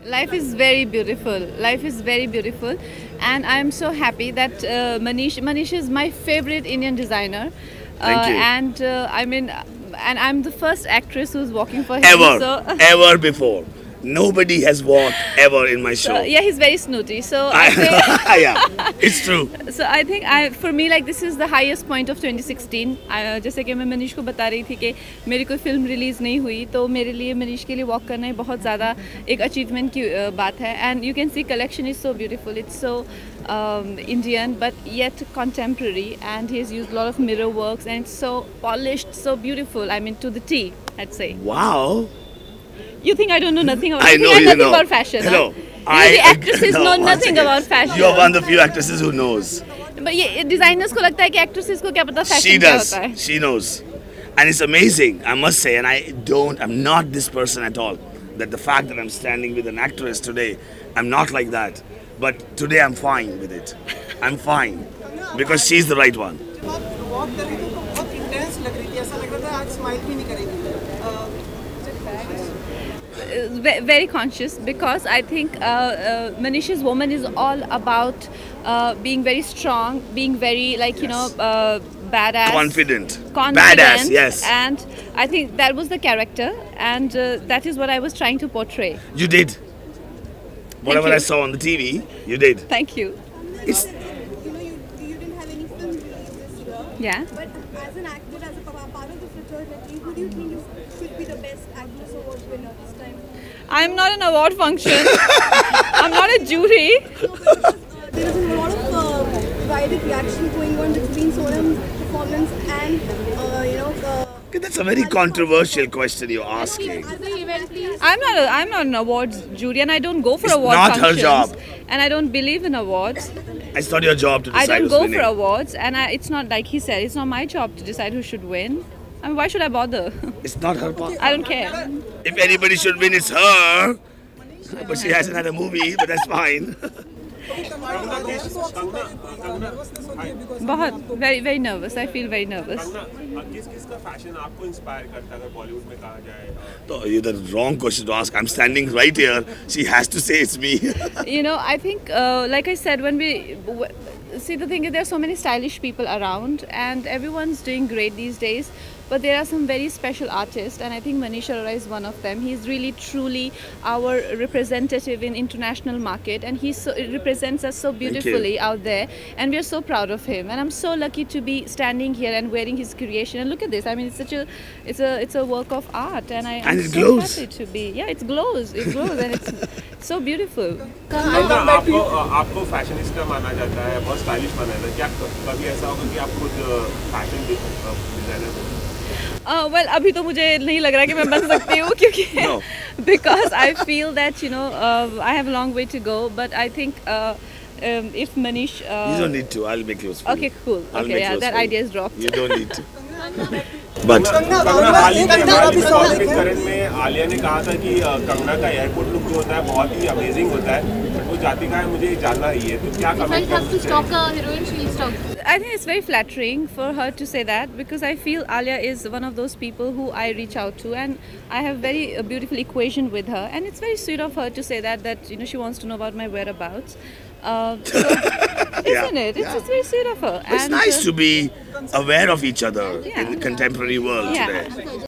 Life is very beautiful. Life is very beautiful, and I am so happy that Manish is my favorite Indian designer. Thank you. And I'm the first actress who's walking for him. Ever, So, ever before. Nobody has walked ever in my show. yeah, he's very snooty. So I think, Yeah, it's true. so I think for me like this is the highest point of 2016. जैसे कि मैं मनीष को बता रही थी कि मेरी कोई फिल्म रिलीज़ नहीं हुई तो मेरे लिए मनीष के लिए वॉक करना बहुत ज़्यादा एक अचीवमेंट की बात है. And you can see collection is so beautiful. It's so Indian but yet contemporary, and he's used a lot of mirror works and it's so polished, so beautiful. I mean to the T, I'd say. Wow. You think I don't know nothing about? I know think you nothing know. about fashion. Hello. Huh? The actresses know once nothing again, about fashion. You're one of the few actresses who knows. But ये designers को लगता है कि actresses को क्या पता fashion She क्या does. होता है. She knows. And it's amazing, I must say, and I'm not this person at all. That the fact that I'm standing with an actress today, I'm not like that. But today I'm fine with it. I'm fine. Because she's the right one. Walk कर रही थी तो बहुत intense लग रही थी, ऐसा लग रहा था आज स्माइल भी नहीं करेगी. Very conscious, because I think Manish's woman is all about being very strong, being very badass, Confident. confident, Badass, yes. And I think that was the character, and that is what I was trying to portray. You did. Whatever you. I saw on the TV, you did. Thank you. It's You didn't have any film release this year. Yeah. But as an actor, as a part of the fraternity, who do you think should be the best actress award winner this time? I'm not an award function. I'm not a jury. There is a lot of divided reaction going on between Sonam's performance and okay, that's a very controversial question you're asking. I'm not an awards jury, and I don't go for It's award not her functions. job. And I don't believe in awards. It's not your job to I decide don't who's go winning. for awards, and it's not like he said. It's not my job to decide who should win. I mean, why should I bother? It's not her part. I don't care. If anybody should win, it's her. But she hasn't had a movie, but that's fine. बहुत very very nervous. I feel very nervous. किस-किसका fashion आपको inspire करता है अगर बॉलीवुड में कहा जाए? So you're the wrong question to ask. I'm standing right here. She has to say it's me. You know, I think, like I said, see, the thing is, there are so many stylish people around, and everyone's doing great these days. But there are some very special artists, and I think Manish Arora is one of them. He's really, truly our representative in international market, and he represents us so beautifully out there, and we are so proud of him. And I'm so lucky to be standing here and wearing his creation. And look at this. I mean, it's a work of art, and I'm it so glows. happy to be. Yeah, it glows, and it's so beautiful. आपको fashionista माना जाता है, बहुत stylish माना जाता है. क्या कभी ऐसा होगा कि आप खुद फैशन डिजाइनर हो? Well, अभी तो मुझे नहीं लग रहा कि मैं बन सकती हूँ क्योंकि because I feel that I have a long way to go, but I think if Manish You don't need to. I'll make yours for okay, you. cool. I'll Okay, make yeah, yours that for you. idea is dropped. You don't need to. But करण में आलिया ने कहा था कि कंगना का airport look जो होता है बहुत ही अमेजिंग होता है, बट वो जाति का है, मुझे जानना ही है, तो क्या comment I think it's very flattering for her to say that, because I feel Alia is one of those people who I reach out to, and I have very beautiful equation with her, and it's very sweet of her to say that she wants to know about my whereabouts. So, isn't it? It's just very sweet of her. it's nice to be aware of each other Yeah. in the contemporary world Yeah. today.